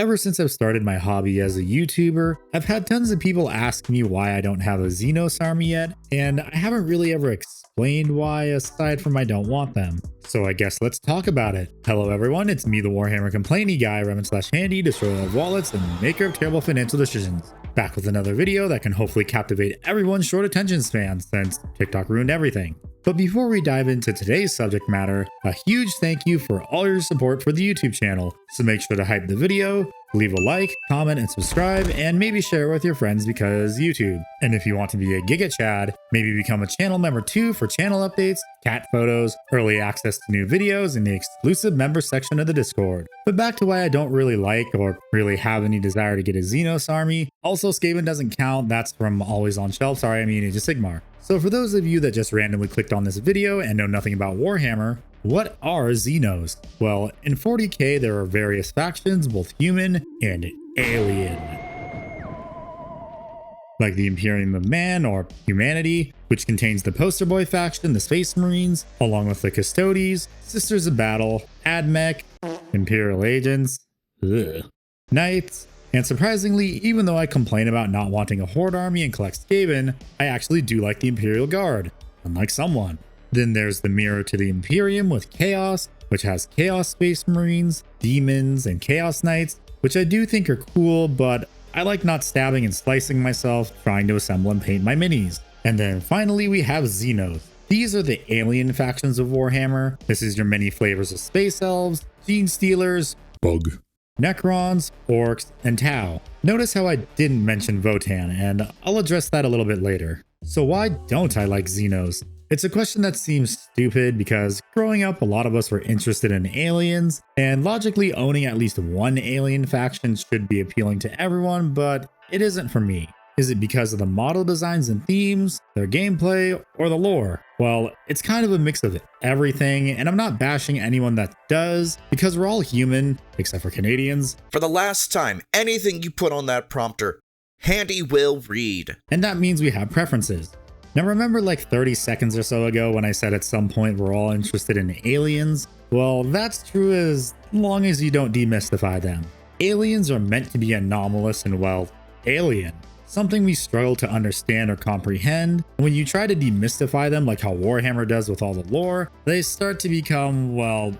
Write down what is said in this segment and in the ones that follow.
Ever since I've started my hobby as a YouTuber, I've had tons of people ask me why I don't have a Xenos army yet, and I haven't really ever explained why aside from I don't want them. So I guess let's talk about it. Hello everyone, it's me the Warhammer complainy guy, Revan/Handy, destroyer of wallets, and maker of terrible financial decisions. Back with another video that can hopefully captivate everyone's short attention span since TikTok ruined everything. But before we dive into today's subject matter, a huge thank you for all your support for the YouTube channel. So make sure to hype the video, leave a like, comment, and subscribe, and maybe share it with your friends because YouTube. And if you want to be a Giga Chad, maybe become a channel member too for channel updates, cat photos, early access to new videos, and the exclusive member section of the Discord. But back to why I don't really like or really have any desire to get a Xenos army. Also, Skaven doesn't count, that's from Always on Shelf, sorry I mean Age of Sigmar. So for those of you that just randomly clicked on this video and know nothing about Warhammer, what are Xenos? Well, in 40k there are various factions, both human and alien. Like the Imperium of Man or Humanity, which contains the Poster Boy faction, the Space Marines, along with the Custodes, Sisters of Battle, Admech, Imperial Agents, Knights, and surprisingly, even though I complain about not wanting a Horde army and collect Skaven, I actually do like the Imperial Guard, unlike someone. Then there's the mirror to the Imperium with Chaos, which has Chaos Space Marines, Demons, and Chaos Knights, which I do think are cool, but I like not stabbing and slicing myself trying to assemble and paint my minis. And then finally we have Xenos. These are the alien factions of Warhammer. This is your many flavors of Space Elves, Gene Stealers, Bug, Necrons, Orcs, and Tau. Notice how I didn't mention Votann, and I'll address that a little bit later. So why don't I like Xenos? It's a question that seems stupid because growing up a lot of us were interested in aliens, and logically owning at least one alien faction should be appealing to everyone, but it isn't for me. Is it because of the model designs and themes, their gameplay, or the lore? Well, it's kind of a mix of everything, and I'm not bashing anyone that does, because we're all human, except for Canadians. For the last time, anything you put on that prompter, Handy will read. And that means we have preferences. Now remember like 30 seconds or so ago when I said at some point we're all interested in aliens? Well, that's true as long as you don't demystify them. Aliens are meant to be anomalous and, well, alien. Something we struggle to understand or comprehend. When you try to demystify them like how Warhammer does with all the lore, they start to become, well,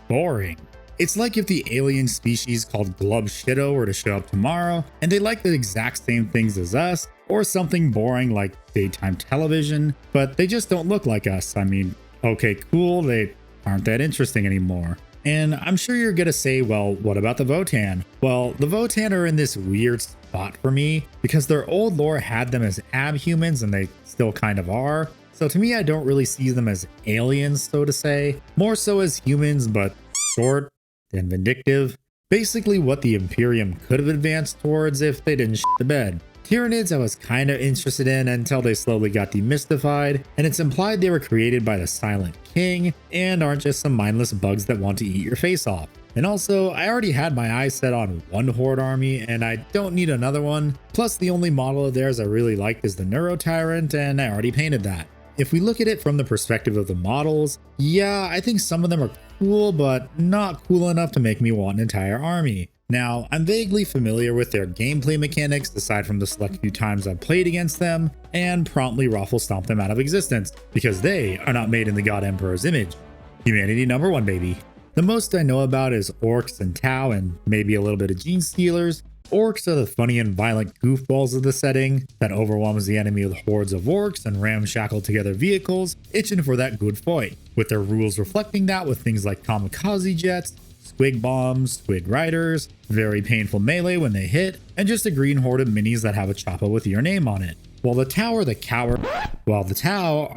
boring. It's like if the alien species called Glub Shitto were to show up tomorrow, and they like the exact same things as us, or something boring like daytime television, but they just don't look like us. I mean, okay, cool, they aren't that interesting anymore. And I'm sure you're gonna say, well, what about the Votann? Well, the Votann are in this weird spot for me because their old lore had them as abhumans and they still kind of are. So to me, I don't really see them as aliens, so to say, more so as humans, but short and vindictive. Basically what the Imperium could have advanced towards if they didn't shit the bed. Tyranids I was kind of interested in until they slowly got demystified, and it's implied they were created by the Silent King and aren't just some mindless bugs that want to eat your face off. And also, I already had my eyes set on one Horde army and I don't need another one. Plus the only model of theirs I really liked is the Neuro Tyrant, and I already painted that. If we look at it from the perspective of the models, yeah, I think some of them are cool, but not cool enough to make me want an entire army. Now, I'm vaguely familiar with their gameplay mechanics aside from the select few times I've played against them, and promptly raffle stomp them out of existence, because they are not made in the God Emperor's image. Humanity number one, baby. The most I know about is Orcs and Tau, and maybe a little bit of Gene Stealers. Orcs are the funny and violent goofballs of the setting that overwhelms the enemy with hordes of orcs and ramshackle together vehicles, itching for that good fight, with their rules reflecting that with things like kamikaze jets, squig bombs, squid riders, very painful melee when they hit, and just a green horde of minis that have a choppa with your name on it. While the Tau are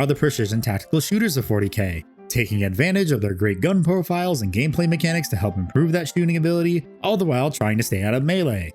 the precision tactical shooters of 40k, taking advantage of their great gun profiles and gameplay mechanics to help improve that shooting ability, all the while trying to stay out of melee.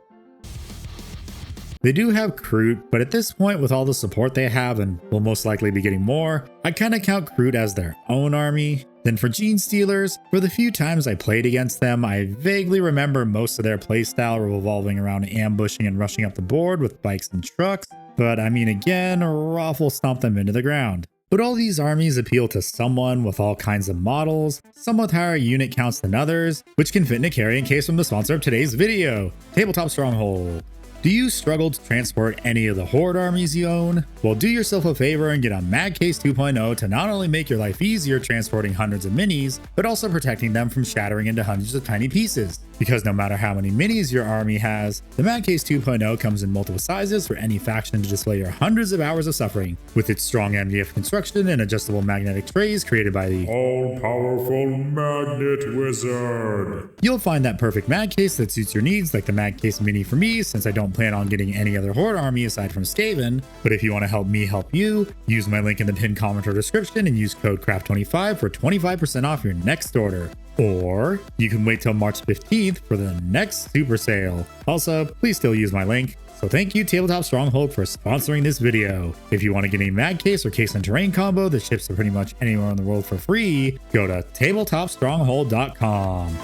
They do have Kroot, but at this point with all the support they have and will most likely be getting more, I kinda count Kroot as their own army. Then for Gene Stealers, for the few times I played against them, I vaguely remember most of their playstyle revolving around ambushing and rushing up the board with bikes and trucks, but I mean again, raffle stomp them into the ground. But all these armies appeal to someone with all kinds of models, some with higher unit counts than others, which can fit in a carrying case from the sponsor of today's video, Tabletop Stronghold. Do you struggle to transport any of the Horde armies you own? Well, do yourself a favor and get a Mag Case 2.0 to not only make your life easier transporting hundreds of minis, but also protecting them from shattering into hundreds of tiny pieces. Because no matter how many minis your army has, the Mag Case 2.0 comes in multiple sizes for any faction to display your hundreds of hours of suffering. With its strong MDF construction and adjustable magnetic trays created by the all-powerful Magnet Wizard. You'll find that perfect mag case that suits your needs, like the Mag Case Mini for me, since I don't plan on getting any other Horde army aside from Skaven. But if you want to help me help you, use my link in the pinned comment or description and use code CRAFT25 for 25% off your next order. Or you can wait till March 15th for the next super sale. Also, please still use my link. So thank you Tabletop Stronghold for sponsoring this video. If you want to get a mag case or case and terrain combo that ships to pretty much anywhere in the world for free, go to tabletopstronghold.com.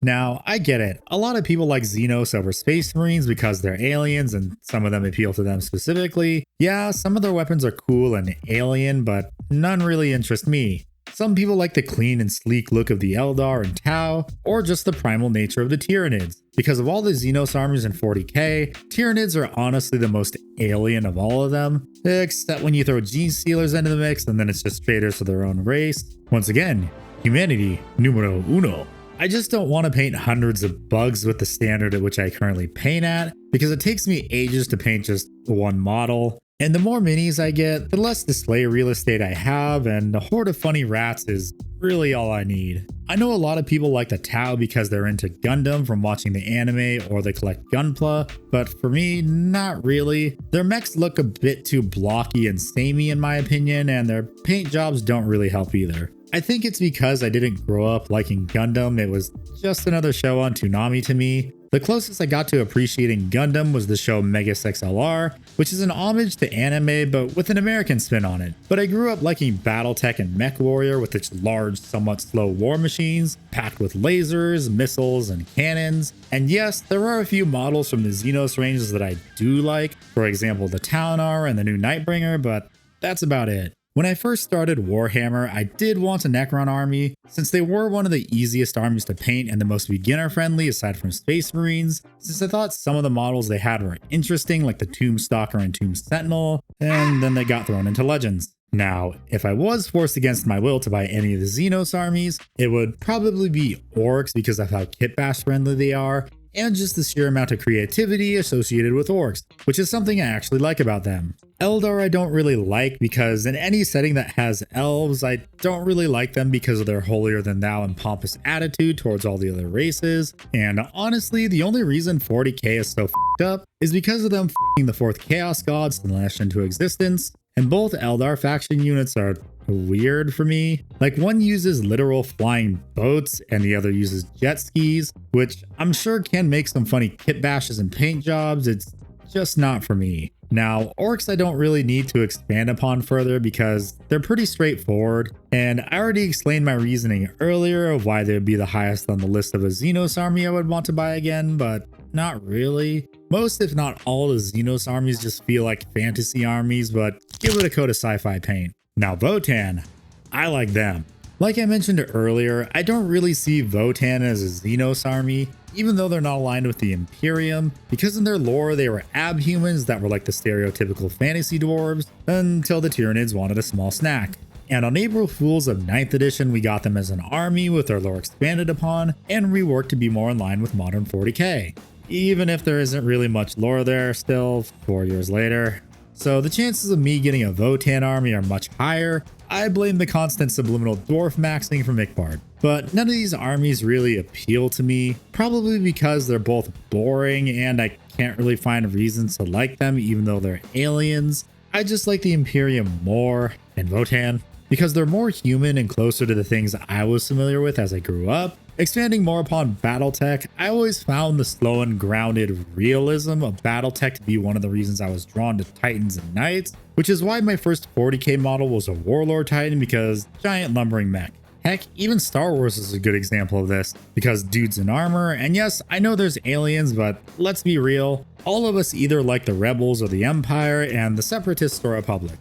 Now, I get it. A lot of people like Xenos over Space Marines because they're aliens and some of them appeal to them specifically. Yeah, some of their weapons are cool and alien, but none really interest me. Some people like the clean and sleek look of the Eldar and Tau, or just the primal nature of the Tyranids. Because of all the Xenos armies in 40k, Tyranids are honestly the most alien of all of them, except when you throw Gene Stealers into the mix and then it's just traitors to their own race. Once again, humanity numero uno. I just don't want to paint hundreds of bugs with the standard at which I currently paint at, because it takes me ages to paint just one model. And the more minis I get, the less display real estate I have, and the horde of funny rats is really all I need. I know a lot of people like the Tau because they're into Gundam from watching the anime or they collect Gunpla, but for me, not really. Their mechs look a bit too blocky and samey in my opinion, and their paint jobs don't really help either. I think it's because I didn't grow up liking Gundam. It was just another show on Toonami to me. The closest I got to appreciating Gundam was the show Megas XLR, which is an homage to anime but with an American spin on it. But I grew up liking Battletech and Mech Warrior with its large, somewhat slow war machines, packed with lasers, missiles, and cannons. And yes, there are a few models from the Xenos ranges that I do like, for example the Taunar and the new Nightbringer, but that's about it. When I first started Warhammer, I did want a Necron army, since they were one of the easiest armies to paint and the most beginner-friendly aside from Space Marines, since I thought some of the models they had were interesting, like the Tomb Stalker and Tomb Sentinel, and then they got thrown into Legends. Now, if I was forced against my will to buy any of the Xenos armies, it would probably be Orcs because of how kitbash friendly they are, and just the sheer amount of creativity associated with Orcs, which is something I actually like about them. Eldar I don't really like because in any setting that has elves, I don't really like them because of their holier-than-thou and pompous attitude towards all the other races. And honestly, the only reason 40k is so f***ed up is because of them f***ing the 4th Chaos Gods to lash into existence. And both Eldar faction units are weird for me. Like, one uses literal flying boats and the other uses jet skis, which I'm sure can make some funny kit bashes and paint jobs. It's just not for me. Now, Orcs I don't really need to expand upon further because they're pretty straightforward, and I already explained my reasoning earlier of why they would be the highest on the list of a Xenos army I would want to buy again, but not really. Most, if not all, of Xenos armies just feel like fantasy armies, but give it a coat of sci-fi paint. Now Votann, I like them. Like I mentioned earlier, I don't really see Votann as a Xenos army, even though they're not aligned with the Imperium, because in their lore they were abhumans that were like the stereotypical fantasy dwarves, until the Tyranids wanted a small snack. And on April Fools of 9th edition, we got them as an army with their lore expanded upon, and reworked to be more in line with modern 40k. Even if there isn't really much lore there still, 4 years later. So the chances of me getting a Votann army are much higher. I blame the constant subliminal dwarf maxing from Ikbard. But none of these armies really appeal to me, probably because they're both boring and I can't really find reasons to like them even though they're aliens. I just like the Imperium more, and Votann, because they're more human and closer to the things I was familiar with as I grew up. Expanding more upon Battletech, I always found the slow and grounded realism of Battletech to be one of the reasons I was drawn to Titans and Knights, which is why my first 40k model was a Warlord Titan, because giant lumbering mech. Heck, even Star Wars is a good example of this, because dudes in armor, and yes, I know there's aliens, but let's be real, all of us either like the Rebels or the Empire, and the Separatists or Republic.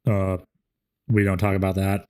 We don't talk about that.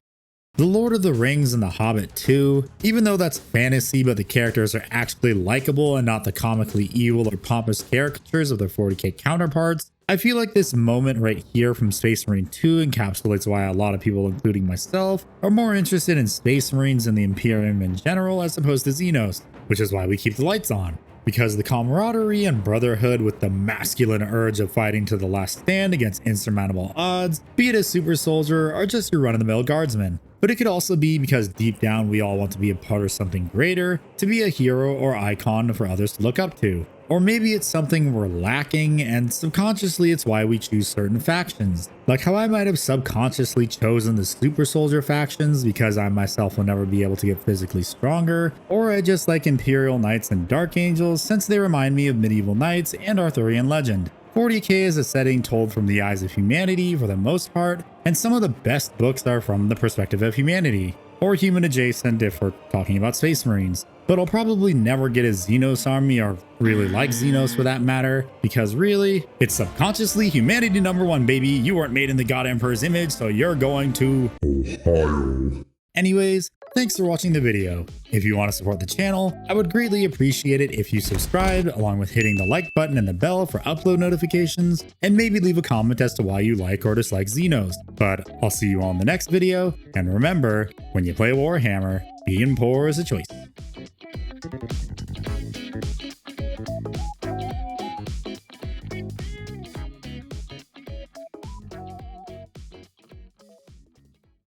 The Lord of the Rings and The Hobbit too, even though that's fantasy but the characters are actually likable and not the comically evil or pompous caricatures of their 40k counterparts, I feel like this moment right here from Space Marine 2 encapsulates why a lot of people, including myself, are more interested in Space Marines and the Imperium in general as opposed to Xenos, which is why we keep the lights on. Because the camaraderie and brotherhood with the masculine urge of fighting to the last stand against insurmountable odds, be it a super soldier or just your run-of-the-mill guardsman. But it could also be because deep down we all want to be a part of something greater, to be a hero or icon for others to look up to. Or maybe it's something we're lacking and subconsciously it's why we choose certain factions. Like how I might have subconsciously chosen the super soldier factions because I myself will never be able to get physically stronger, or I just like Imperial Knights and Dark Angels since they remind me of medieval knights and Arthurian legend. 40k is a setting told from the eyes of humanity for the most part, and some of the best books are from the perspective of humanity, or human adjacent if we're talking about Space Marines. But I'll probably never get a Xenos army or really like Xenos for that matter, because really, it's subconsciously humanity #1, baby. You weren't made in the God Emperor's image, so you're going to Ohio. Anyways, thanks for watching the video. If you want to support the channel, I would greatly appreciate it if you subscribed, along with hitting the like button and the bell for upload notifications, and maybe leave a comment as to why you like or dislike Xenos. But I'll see you all in the next video, and remember, when you play Warhammer, being poor is a choice.